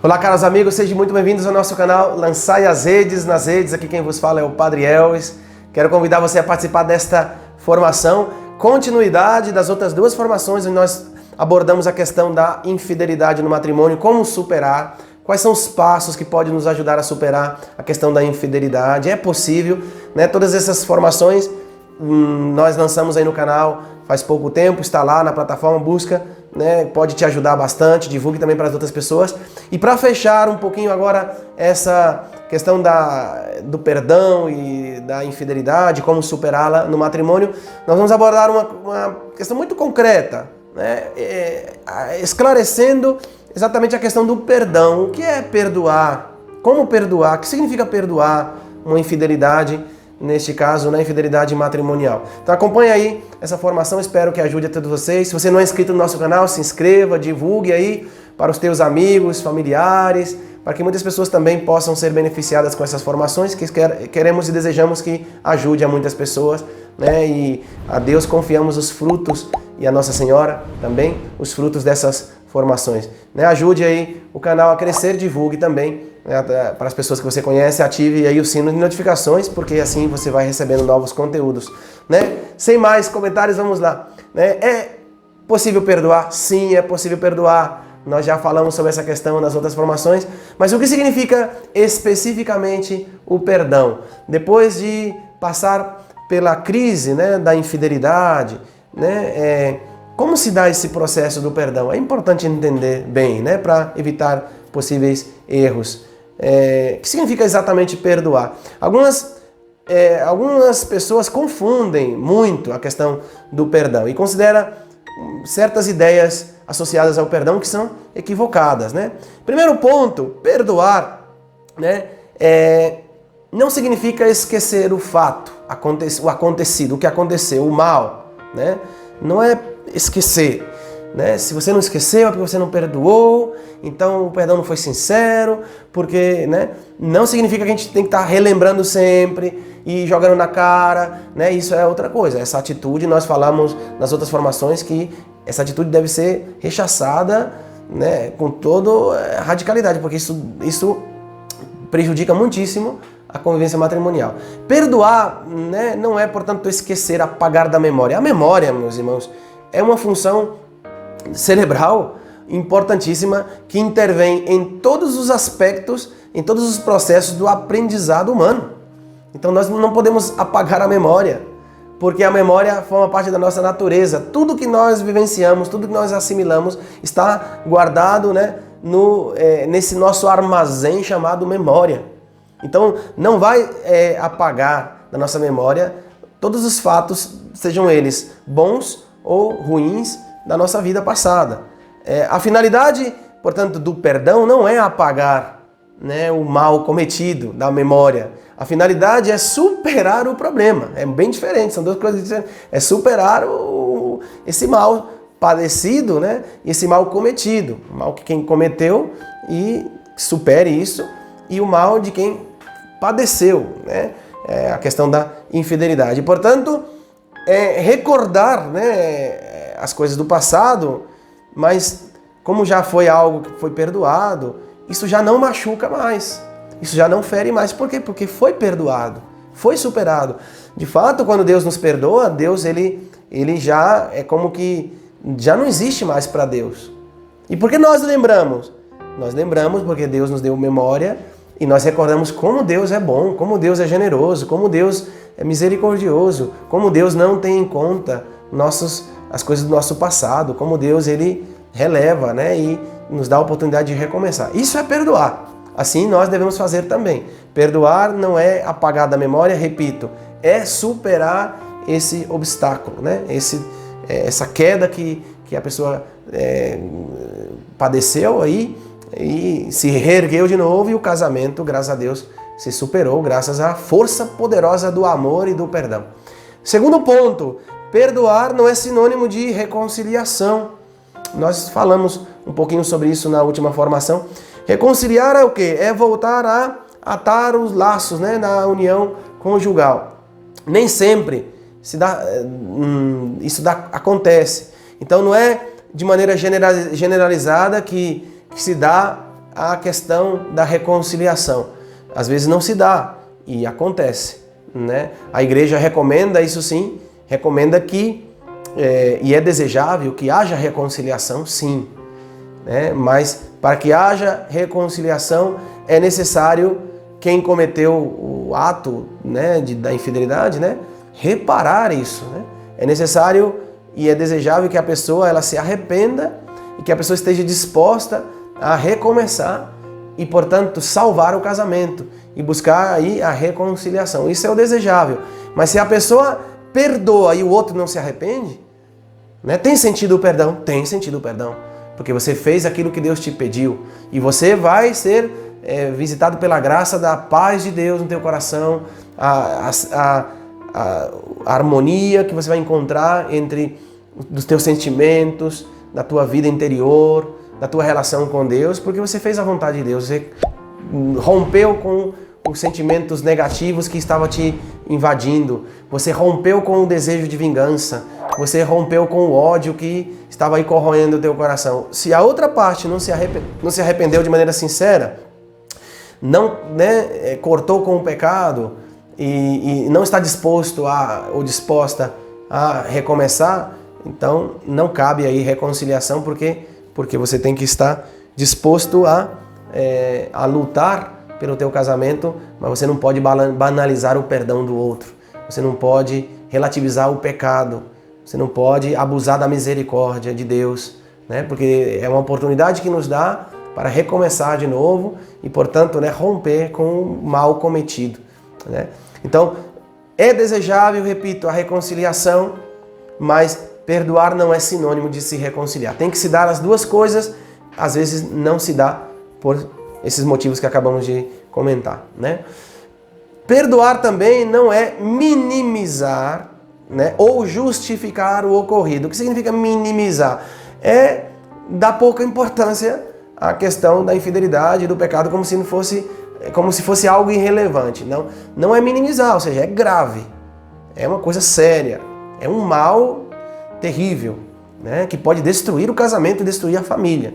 Olá, caros amigos, sejam muito bem-vindos ao nosso canal Lançai as Redes. Nas redes, aqui quem vos fala é o Padre Elvis. Quero convidar você a participar desta formação, continuidade das outras duas formações, onde nós abordamos a questão da infidelidade no matrimônio, como superar, quais são os passos que podem nos ajudar a superar a questão da infidelidade. É possível, né? Todas essas formações nós lançamos aí no canal faz pouco tempo, está lá na plataforma, busca, né? Pode te ajudar bastante, divulgue também para as outras pessoas. E para fechar um pouquinho agora essa questão do perdão e da infidelidade, como superá-la no matrimônio, nós vamos abordar uma questão muito concreta, né? Esclarecendo exatamente a questão do perdão. O que é perdoar? Como perdoar? O que significa perdoar uma infidelidade? Neste caso, na infidelidade matrimonial. Então acompanha aí essa formação, espero que ajude a todos vocês. Se você não é inscrito no nosso canal, se inscreva, divulgue aí para os teus amigos, familiares, para que muitas pessoas também possam ser beneficiadas com essas formações, que queremos e desejamos que ajude a muitas pessoas, né? E a Deus confiamos os frutos, e a Nossa Senhora também, os frutos dessas formações, né? Ajude aí o canal a crescer, divulgue também, né, para as pessoas que você conhece, ative aí o sino de notificações, porque assim você vai recebendo novos conteúdos, né? Sem mais comentários, vamos lá, né? É possível perdoar? Sim, é possível perdoar. Nós já falamos sobre essa questão nas outras formações, mas o que significa especificamente o perdão? Depois de passar pela crise, né, da infidelidade, né, como se dá esse processo do perdão? É importante entender bem, né, para evitar possíveis erros. O que significa exatamente perdoar? Algumas pessoas confundem muito a questão do perdão e consideram certas ideias associadas ao perdão que são equivocadas, né? Primeiro ponto, perdoar, né, não significa esquecer o fato, o acontecido, o que aconteceu, o mal, né? Não é esquecer, né? Se você não esqueceu é porque você não perdoou, então o perdão não foi sincero, porque, né, não significa que a gente tem que estar relembrando sempre e jogando na cara, né? Isso é outra coisa. Essa atitude, nós falamos nas outras formações que essa atitude deve ser rechaçada, né, com toda radicalidade, porque isso prejudica muitíssimo a convivência matrimonial. Perdoar, né, não é, portanto, esquecer, apagar da memória. A memória, meus irmãos, é uma função cerebral importantíssima que intervém em todos os aspectos, em todos os processos do aprendizado humano. Então nós não podemos apagar a memória, porque a memória forma parte da nossa natureza. Tudo que nós vivenciamos, tudo que nós assimilamos está guardado, né, nesse nosso armazém chamado memória. Então não vai apagar da nossa memória todos os fatos, sejam eles bons ou ruins, da nossa vida passada. A finalidade, portanto, do perdão não é apagar, né, o mal cometido da memória. A finalidade é superar o problema. É bem diferente, são duas coisas diferentes. É superar esse mal padecido, né, esse mal cometido. O mal que quem cometeu e supere isso, e o mal de quem padeceu, né, a questão da infidelidade. Portanto, recordar, né, as coisas do passado, mas como já foi algo que foi perdoado, isso já não machuca mais, isso já não fere mais. Por quê? Porque foi perdoado, foi superado. De fato, quando Deus nos perdoa, Deus ele já é como que já não existe mais para Deus. E por que nós lembramos? Nós lembramos porque Deus nos deu memória e nós recordamos como Deus é bom, como Deus é generoso, como Deus é misericordioso, como Deus não tem em conta as coisas do nosso passado, como Deus ele releva, né, e nos dá a oportunidade de recomeçar. Isso é perdoar. Assim nós devemos fazer também. Perdoar não é apagar da memória, repito, é superar esse obstáculo, né, essa queda que a pessoa padeceu aí e se reergueu de novo, e o casamento, graças a Deus, se superou graças à força poderosa do amor e do perdão. Segundo ponto, perdoar não é sinônimo de reconciliação. Nós falamos um pouquinho sobre isso na última formação. Reconciliar é o quê? É voltar a atar os laços, né, na união conjugal. Nem sempre acontece. Então não é de maneira generalizada que se dá a questão da reconciliação. Às vezes não se dá e acontece, né? A igreja recomenda isso sim, recomenda que, e é desejável que haja reconciliação sim, né? Mas para que haja reconciliação é necessário quem cometeu o ato, né, da infidelidade, né, reparar isso, né? É necessário e é desejável que a pessoa ela se arrependa e que a pessoa esteja disposta a recomeçar e, portanto, salvar o casamento e buscar aí a reconciliação. Isso é o desejável. Mas se a pessoa perdoa e o outro não se arrepende, né, tem sentido o perdão? Tem sentido o perdão. Porque você fez aquilo que Deus te pediu e você vai ser visitado pela graça da paz de Deus no teu coração, a harmonia que você vai encontrar entre os teus sentimentos, da tua vida interior, da tua relação com Deus, porque você fez a vontade de Deus, você rompeu com os sentimentos negativos que estavam te invadindo, você rompeu com o desejo de vingança, você rompeu com o ódio que estava aí corroendo o teu coração. Se a outra parte não se arrependeu de maneira sincera, não, né, cortou com o pecado e não está disposto ou disposta a recomeçar, então não cabe aí reconciliação, porque você tem que estar disposto a lutar pelo teu casamento, mas você não pode banalizar o perdão do outro, você não pode relativizar o pecado, você não pode abusar da misericórdia de Deus, né? Porque é uma oportunidade que nos dá para recomeçar de novo e, portanto, né, romper com o mal cometido, né? Então, é desejável, repito, a reconciliação, mas perdoar não é sinônimo de se reconciliar. Tem que se dar as duas coisas, às vezes não se dá por esses motivos que acabamos de comentar, né? Perdoar também não é minimizar, né, ou justificar o ocorrido. O que significa minimizar? É dar pouca importância à questão da infidelidade, do pecado, como se fosse algo irrelevante. Não é minimizar, ou seja, é grave, é uma coisa séria, é um mal terrível, né, que pode destruir o casamento e destruir a família.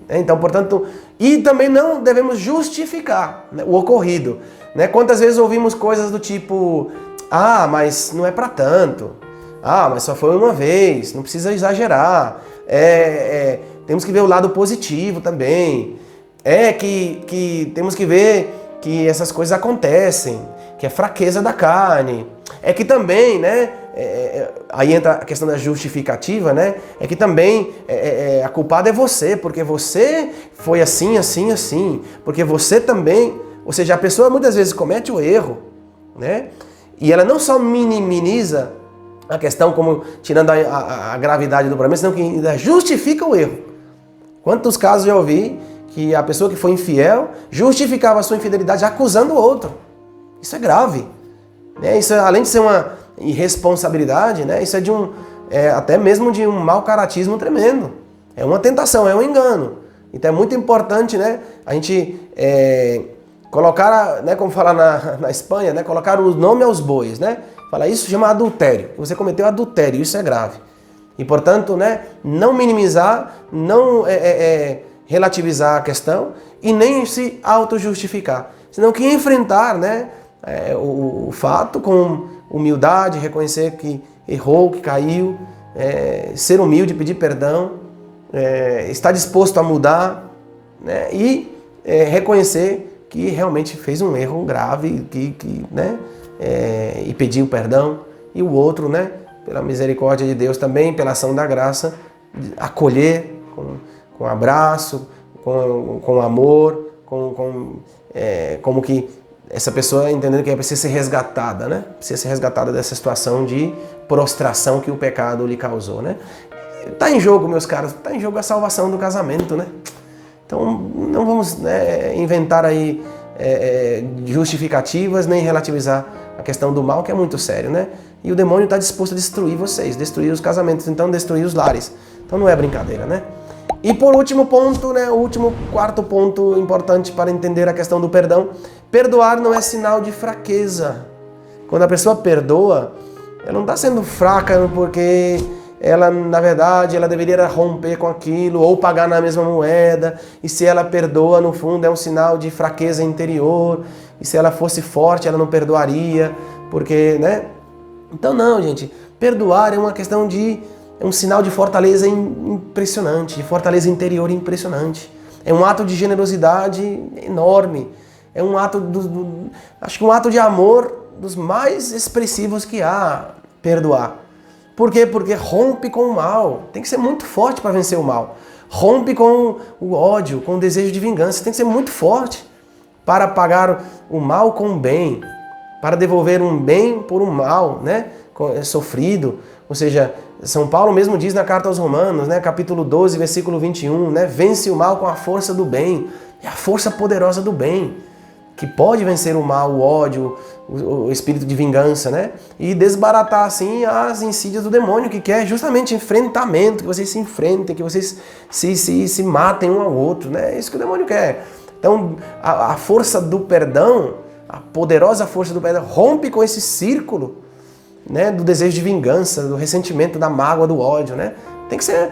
Então, portanto, e também não devemos justificar, né, o ocorrido, né? Quantas vezes ouvimos coisas do tipo: ah, mas não é para tanto, ah, mas só foi uma vez, não precisa exagerar, temos que ver o lado positivo também, que temos que ver que essas coisas acontecem, que é fraqueza da carne, que também, né, aí entra a questão da justificativa, né, que também a culpada é você, porque você foi assim, assim, assim, porque você também, ou seja, a pessoa muitas vezes comete o erro, né, e ela não só minimiza a questão como tirando a gravidade do problema, senão que ainda justifica o erro. Quantos casos eu ouvi que a pessoa que foi infiel justificava a sua infidelidade acusando o outro? Isso é grave, né? Isso, além de ser uma irresponsabilidade, né? Isso é até mesmo de um mau caratismo tremendo. É uma tentação, é um engano. Então é muito importante, né, a gente colocar, né, como fala na Espanha, né, colocar o nome aos bois, né? Fala, isso chama adultério. Você cometeu adultério, isso é grave. E, portanto, né, não minimizar, não relativizar a questão e nem se auto-justificar. Senão que enfrentar, né, o fato com humildade, reconhecer que errou, que caiu, ser humilde, pedir perdão, estar disposto a mudar, né, e reconhecer que realmente fez um erro grave, né, e pedir o perdão, e o outro, né, pela misericórdia de Deus também, pela ação da graça, acolher com abraço, com amor, como que essa pessoa entendendo que precisa ser resgatada, né? Precisa ser resgatada dessa situação de prostração que o pecado lhe causou, né? Tá em jogo, meus caros, tá em jogo a salvação do casamento, né? Então não vamos, né, inventar aí justificativas nem relativizar a questão do mal, que é muito sério, né? E o demônio está disposto a destruir vocês, destruir os casamentos, então destruir os lares. Então não é brincadeira, né? E por último ponto, né, quarto ponto importante para entender a questão do perdão, perdoar não é sinal de fraqueza. Quando a pessoa perdoa, ela não está sendo fraca porque ela, na verdade, ela deveria romper com aquilo ou pagar na mesma moeda. E se ela perdoa, no fundo, é um sinal de fraqueza interior. E se ela fosse forte, ela não perdoaria, porque, né? Então não, gente, perdoar é uma questão é um sinal de fortaleza impressionante, de fortaleza interior impressionante. É um ato de generosidade enorme. É um ato, acho que um ato de amor dos mais expressivos que há, perdoar. Por quê? Porque rompe com o mal. Tem que ser muito forte para vencer o mal. Rompe com o ódio, com o desejo de vingança. Tem que ser muito forte para pagar o mal com o bem, para devolver um bem por um mal, né, sofrido. Ou seja, São Paulo mesmo diz na carta aos Romanos, né, capítulo 12, versículo 21, né, vence o mal com a força do bem. É a força poderosa do bem que pode vencer o mal, o ódio, o espírito de vingança, né, e desbaratar assim as insídias do demônio, que quer justamente enfrentamento, que vocês se enfrentem, que vocês se matem um ao outro, né, é isso que o demônio quer. Então, a força do perdão, a poderosa força do perdão, rompe com esse círculo, né, do desejo de vingança, do ressentimento, da mágoa, do ódio, né? Tem que ser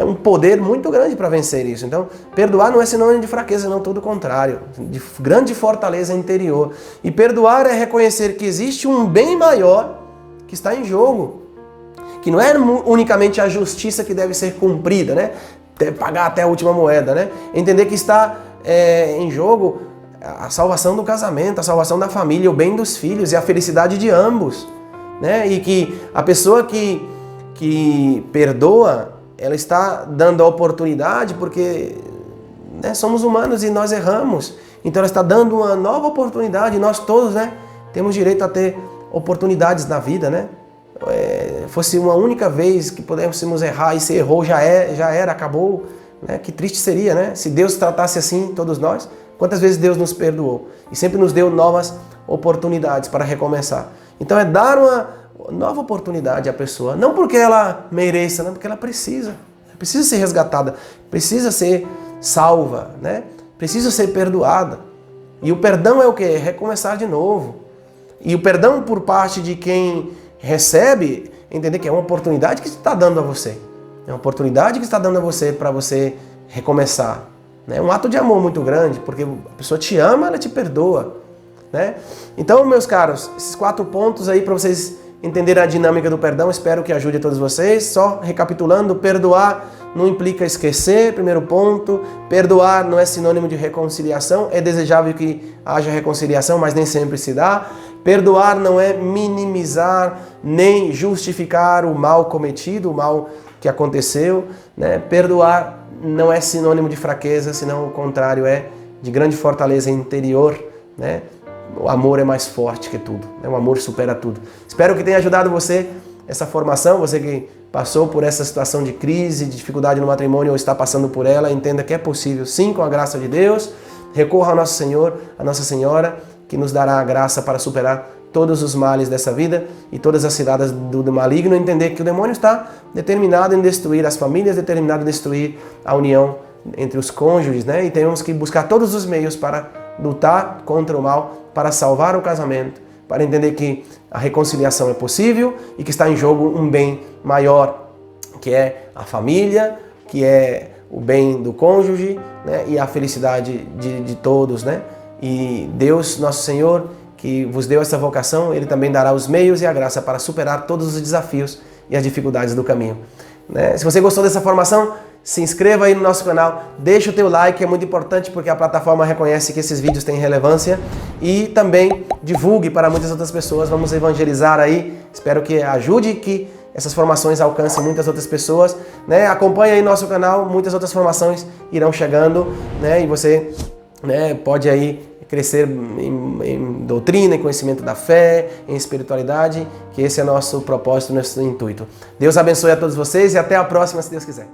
um poder muito grande para vencer isso. Então, perdoar não é sinônimo de fraqueza, não, todo o contrário, de grande fortaleza interior. E perdoar é reconhecer que existe um bem maior que está em jogo, que não é unicamente a justiça que deve ser cumprida, né? Pagar até a última moeda, né? Entender que está em jogo a salvação do casamento, a salvação da família, o bem dos filhos e a felicidade de ambos, né? E que a pessoa que perdoa, ela está dando a oportunidade, porque, né, somos humanos e nós erramos, então ela está dando uma nova oportunidade. Nós todos, né, temos direito a ter oportunidades na vida, né? Fosse uma única vez que pudéssemos errar e se errou, já era, acabou, né? Que triste seria, né? Se Deus tratasse assim todos nós. Quantas vezes Deus nos perdoou e sempre nos deu novas oportunidades para recomeçar. Então é dar uma nova oportunidade à pessoa, não porque ela mereça, não, porque ela precisa ser resgatada, precisa ser salva, né? Precisa ser perdoada. E o perdão é o quê? Recomeçar de novo. E o perdão por parte de quem recebe, entender que é uma oportunidade que está dando a você. É uma oportunidade que está dando a você para você recomeçar. É um ato de amor muito grande, porque a pessoa te ama, ela te perdoa, né? Então, meus caros, esses 4 pontos aí para vocês entenderem a dinâmica do perdão, espero que ajude a todos vocês. Só recapitulando, perdoar não implica esquecer, primeiro ponto. Perdoar não é sinônimo de reconciliação, é desejável que haja reconciliação, mas nem sempre se dá. Perdoar não é minimizar nem justificar o mal cometido, o mal que aconteceu, né? Perdoar não é sinônimo de fraqueza, senão o contrário, é de grande fortaleza interior, né? O amor é mais forte que tudo, né? O amor supera tudo. Espero que tenha ajudado você, essa formação, você que passou por essa situação de crise, de dificuldade no matrimônio ou está passando por ela, entenda que é possível, sim, com a graça de Deus. Recorra ao nosso Senhor, a Nossa Senhora, que nos dará a graça para superar todos os males dessa vida e todas as ciladas do maligno. Entender que o demônio está determinado em destruir as famílias, determinado em destruir a união entre os cônjuges, né? E temos que buscar todos os meios para lutar contra o mal, para salvar o casamento, para entender que a reconciliação é possível e que está em jogo um bem maior, que é a família, que é o bem do cônjuge, né? E a felicidade de todos, né? E Deus, nosso Senhor, que vos deu essa vocação, Ele também dará os meios e a graça para superar todos os desafios e as dificuldades do caminho, né? Se você gostou dessa formação, se inscreva aí no nosso canal, deixa o teu like, é muito importante porque a plataforma reconhece que esses vídeos têm relevância, e também divulgue para muitas outras pessoas. Vamos evangelizar aí, espero que ajude que essas formações alcancem muitas outras pessoas, né? Acompanhe aí nosso canal, muitas outras formações irão chegando, né? E você, né, pode aí crescer em doutrina, em conhecimento da fé, em espiritualidade, que esse é nosso propósito, nosso intuito. Deus abençoe a todos vocês e até a próxima, se Deus quiser.